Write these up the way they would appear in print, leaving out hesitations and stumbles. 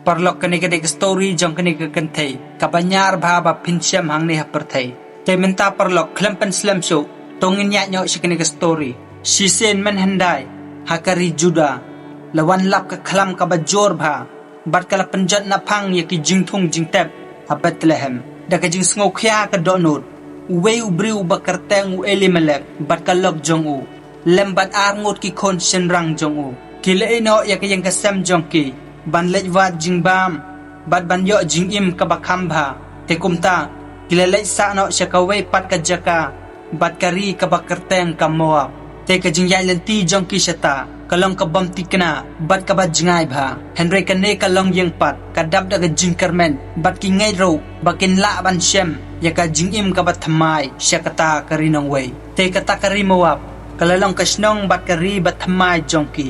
Perlok kene ke story jong kene ke kentei kabanyar bha ba pinsyam hang ne haperthai te menta perlok klempen slam so tongin nya nyo kene ke story sisen men handai hakari juda lawan lap ka khlam ka bajor bha bat kala penjat na phang ye ki jingthung jingtep habat lehem da ka jing sngo khya ka donut we ubriu ba kerteng u elimelek bat kalok jong u lembat arngut ki khon senrang jong u kile ino ya ka yang ka sam jong ki ban lej wat jing bam bat ban yo jing im ka bakham bha te kumta kile lej sa no shakawai pat ka jaka bat kari ka bakerteng ka moa te ka jing yai lenti jong ki shata kalong ka bam tikna bat ka bat jingai bha henry ka ne kalong yang pat ka dab da ka jing kermen bat ki ngai ro bakin la ban shem ya ka jing im ka bat thamai shakata kari nong wei te kata kari moap kalalong ka snong bat kari bat thamai jong ki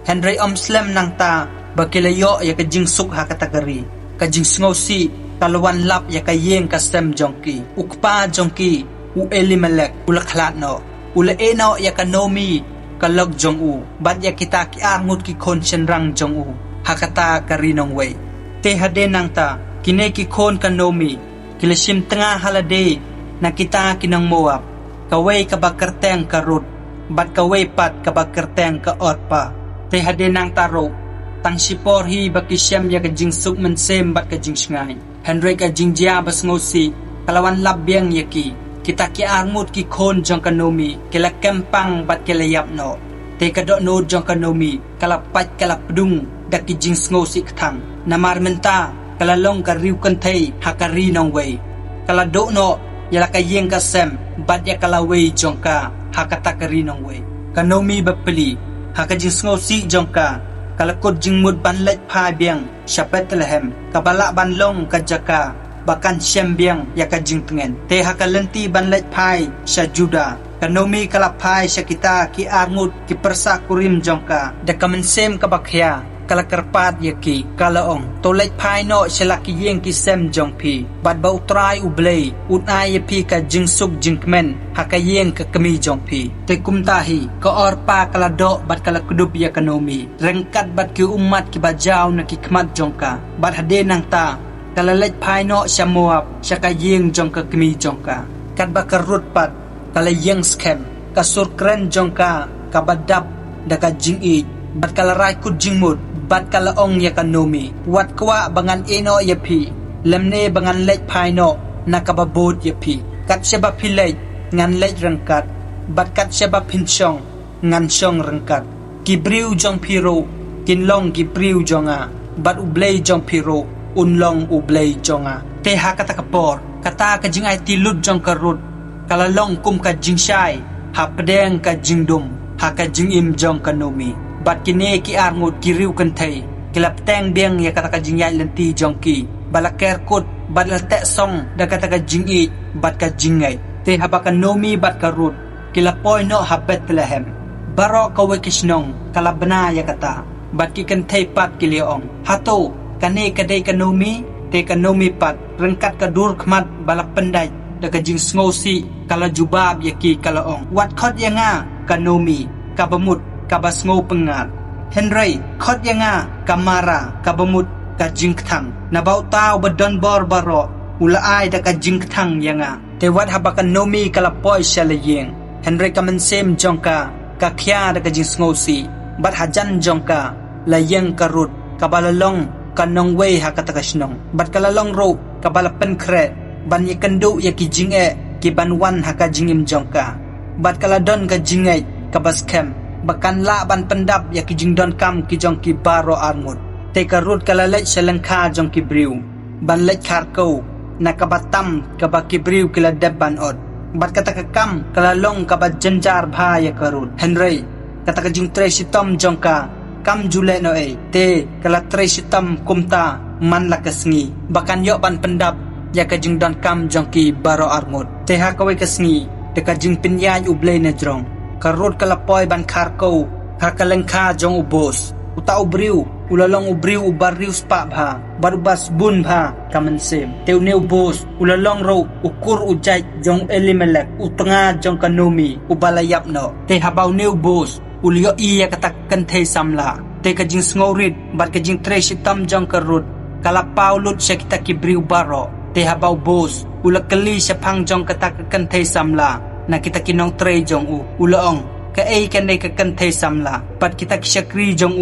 henry slam nang ta bakilayo ya ka jing suk ha katakari ka jing sngosi kalwan lap ya ka yeng ka sem jongki ukpa jongki u elimelek ulakhlat no ula eno ya ka nomi kalok jong u bat ya kita ki arngut ki khon senrang jong u hakata karinong wei te hade nang ta kine ki khon ka nomi kilashim tengah halade na kita kinang moap kawei ka bakerteng ka rut bat kawei pat ka bakerteng ka otpa te hade nang taro tang sipor hi bakisyam ya ka jing suk men sem bat ka jing sngai henry ka jing jia bas ngosi kalawan labyang yaki kita ki armut ki khon jong kanomi kila kempang bat kila yap no te ka do no jong kanomi kala pat kala pdung dak ki jing ngosi kthang namar menta kala long ka riu kan thei hakari nong wei kala do no yala ka yeng ka sem bat ya kala wei jong ka hakata kari nong wei kanomi bapeli haka jing ngosi jong ka kalakot jing mud ban lech pha biang shapet lehem kabala ban long ka jaka bakan shem biang ya ka jing tengen te hakalenti ban lech phai sha juda kanomi kala phai shakita ki arngut ki persa kurim jongka da kamen sem ka bakhya kala karpat yaki kala ong to lech phai no shalaki yeng ki sem jongphi bat ba utrai ublei unai yapi ka jing suk jingmen hakayeng ka kami jongphi te kumtahi ka orpa kala do bat kala kudup ya kanomi rengkat bat ki umat ki bajaw na ki khmat jongka bat hade nang ta kala lech phai no shamoap shakayeng jongka kami jongka kat bakarut pat kala yeng skem ka surkren jongka ka badap da ka jing i bat kala rai kut jingmut bat kala ong ya kanomi wat kwa bangan eno yapi lemne bangan lech phai no nakababot yapi kat sheba philej ngan lech rangkat bat kat sheba phinchong ngan shong rangkat kibriu jong phiro kinlong kibriu jonga bat ublei jong phiro unlong ublei jonga te hakata kapor kata ka jingai tilut jong karut kala long kum ka jingshai hapdeng ka jingdum haka jingim jong kanomi bat kine ki arngut ki riu kan thai kilap teng biang ya kata ka jingyai lenti jongki balaker kut bat la te song da kata ka jingi bat ka jingai te habaka nomi bat ka rut kilapoi no habet lehem baro ka we kisnong kalabna ya kata bat ki kan thai pat kiliong hato kane kadai ka nomi te ka nomi pat rengkat ka dur khmat balap pendai da ka jing sngosi kala jubab yaki kala ong wat khot yanga ka nomi ka bamut kabas ngo pengat henry khot yanga kamara kabamut ka jingthang nabau tau badon bor baro ula ai da ka jingthang yanga te wat habakan nomi kala poi shalayeng henry kamen sem jongka ka khya da ka jing ngosi bat hajan jongka layeng karut kabalalong kanong wei hakata kasnong bat kalalong ro kabalapen kret ban yakandu yaki jinge ki banwan haka jingim jongka bat kaladon ka jingai kabas kem bakan la ban pendap ya ki jingdon kam ki jong ki baro armut te karut kala lech selengkha jong ki briu ban lech kharko nakabatam kaba ki briu kila deban od bat kata ka kam kala long kaba janjar bha ya karut henry kata ka jing tre sitom jong ka kam jule no e te kala tre sitom kumta man la kasngi bakan yo ban pendap ya ka jingdon kam jong ki baro armut te ha ka we kasngi te ka jing pinyai ublei na jong karut kalapoi ban kharko kakalengkha jong ubos uta ubriu ulalong ubriu ubariu spa bha barbas bun bha kamensem teu neu bos ulalong ro ukur ujai jong elimelek utanga jong kanomi ubalayap no te habau neu bos ulio iya kata kan thei samla te ka jing sngorit bat ka jing tre sitam jong karut kala paulut siya kita kibriw baro te habaw bos ulakali siya pangjong katakakantay samla na kita kinong tre jong ulaong kaay kanay kakantay samla pat kita kisya kri jong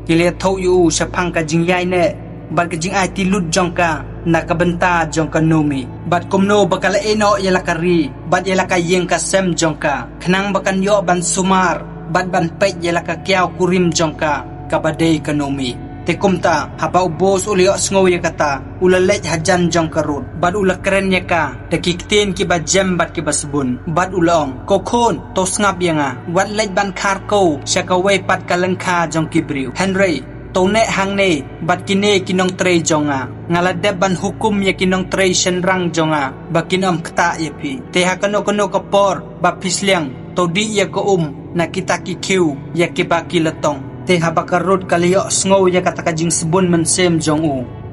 kilia thau yu siya pang kajing yay ne bat kajing ay tilud jong ka nakabenta jong ka numi bat kumno bakala eno yala kari bat yala ka yeng ka sem jong ka kanang bakan yo ban sumar bat ban pet yala ka kiaw kurim jong ka kabadey ka numi te kumta haba ubos uli sngow ya kata ulalej hajan jong karut bad ula keren ya ka dakiktin ki ba jem bat ki basbun bad ulaong kokon to ngap ya nga wat lej ban khar ko syakawe pat kalengkha jong kibriu henry to ne hang ne bat kine kinong tre jonga ngalade ban hukum ya kinong tre shenrang jonga bakinom kta ya pi te hakano kono kapor ba pisliang to di ya ko na kita ki kiu ya ki ba kilatong te habakarod kaliyo sngow ya katakajing sebun mensem jong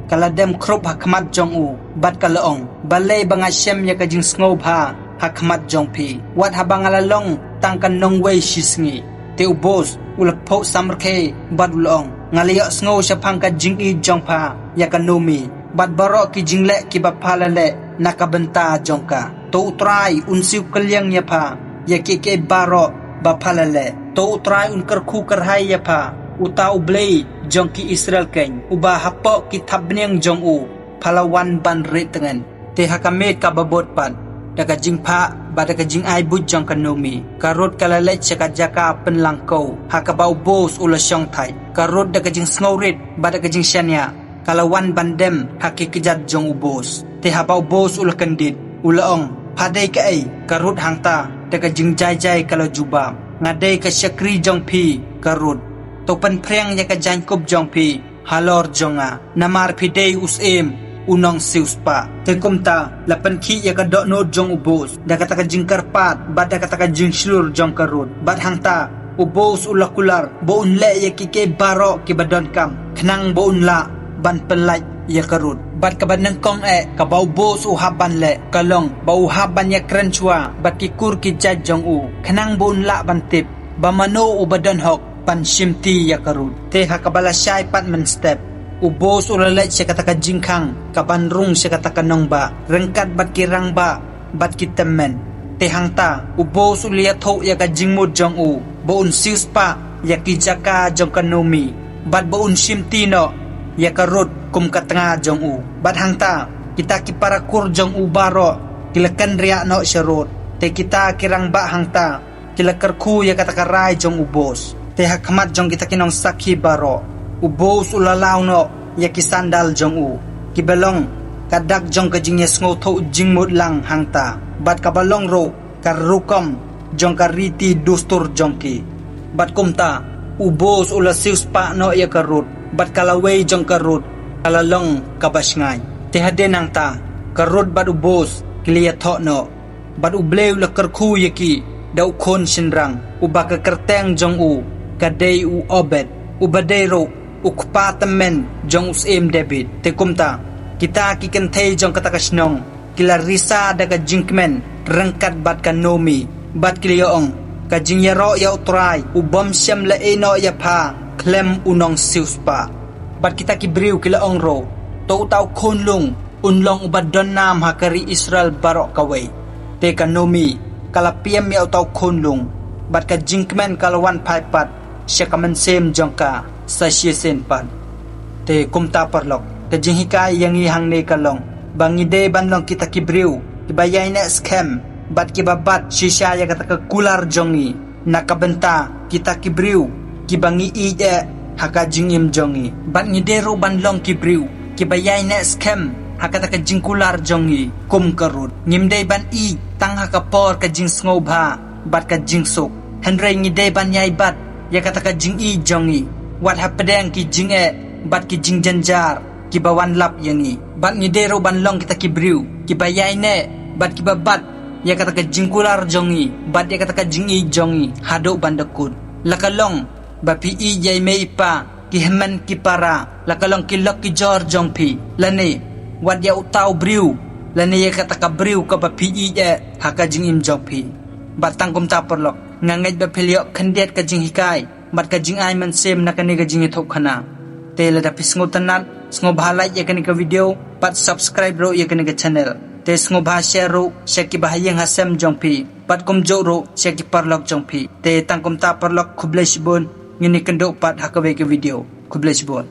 kaladem krop hakmat jong bat kalaong balay banga syem ya kajing sngow ha hakmat jong pi wat habang alalong tangkan nong way shisngi te ubos ulapok samrke bat ulong ngaliyo sngow siya pang kajing i jong pa ya kanomi bat baro ki jingle ki bapalale nakabenta jong ka to utray unsiw kalyang ya pa ya kike baro bapalale to utray unkarku karhay ya pa uta ublay jong ki Israel ken uba hapo ki tabnyang jong palawan ban retengan te hakamet kababot pan daga jingpa badaga jing ay bud jong kanomi karot kalalet saka jaka penlangko hakabau bos ula syong thai karot daga jing sngorit badaga jing syanya kalawan bandem hakikijat jong ubos te habau bos ula kendit ulaong padai ka ay karot hangta daga jing jay kalau jubam ngadai ka syakri jong pi karut topan preng ya ka jankop jong pi halor jonga namar pi day usim unong siuspa te kumta lapan ki ya ka do no jong ubos da kata ka jing karpat bad da kata ka jing slur jong karut bad hangta ubos ulakular boun le ya ki ke baro ki badon kam knang boun la ban pelaj ya karut bat ka banang kong kabau bos uhaban le kalong bau haban ya krenchwa bat ki kur ki jaj jong kanang bun la bantip bamano ubadan hok pan shimti ya karut te hakabala syai pat men step ubos ulalet siya kataka jingkang kabanrung siya kataka nong ba rengkat bat ki rang ba bat ki temen te hangta ubos uliyat ho ya ka jingmud jong baun sius pa ya ki jaka jong kanomi bat baun shimti no ya karut kum katanga jong bat hangta kita ki parakur jong baro kilakan riak no syarut te kita kirang ba hangta kilakar ku ya katakarai jong ubos te hakmat jong kita kinong sakhi baro ubos ulalaw no ya ki sandal jong kibalong kadak jong kajing ya sngo tho jingmut lang hangta bat kabalong ro karukom jong kariti dustur jong ki bat kumta ubos ulasius pa no ya karut bat kalaway jong karut kalalong kabasngay te hadenang ta karut bat ubos kiliya tho no bat ublew la karku yaki daw kon sinrang ubaka kerteng jong kadey obet ubadero ukpatamen jong usim debit te kumta kita kikentay jong katakasnong kilarisa daga jinkmen rengkat bat kanomi bat kiliyoong kajing yaro ya utray ubam syam la eno ya pa klem unong siuspa bat kita kibriw kilaong ro to utaw konlung unlong ubadon nam hakari Israel barok kaway te kanomi kalapiam ya utaw konlung bat ka jinkmen kalawan paipat siya kamensem jongka sa siesen pan te kumta parlok ka jinghikay yang ihang ne kalong bangide banlong kita kibriw kibayay na scam bat kibabat sisya ya kataka kular jongi nakabenta kita kibriw kibangi ide hakajing im jongi bat ngidero banlong kibriw kibayay na scam hakataka jingkular jongi kum karut ngimday ban tang hakapor ka jing sngoba bat ka jing sok henry ngidey ban yay bat ya kataka jing jongi wat hapadeng ki jing bat ki jing janjar kibawan lap yangi bat ngidero banlong kita kibriw kibayay ne bat kibabat ya kataka jingkular jongi bat ya kataka jing jongi hado bandakut lakalong bapi jay may pa kihemen kipara lakalong kilok ki jor jongpi lani wat ya utaw briw lani ya kataka briw ka bapi haka jing im jongpi batang kum taporlok ngangait bapilyo kandiat ka jing hikay bat ka jing ay man sem na kaniga jing ithok khana te la dapis ngo tanan sngo bhalai ya kani ka video pat subscribe ro ya kani ka channel te sngo bha share ro shaki bahayeng hasem jongpi pat kum jo ro shaki parlok jongpi te tangkum ta parlok khublai sibon ngini kendo pat hakabe ke video khublai sibon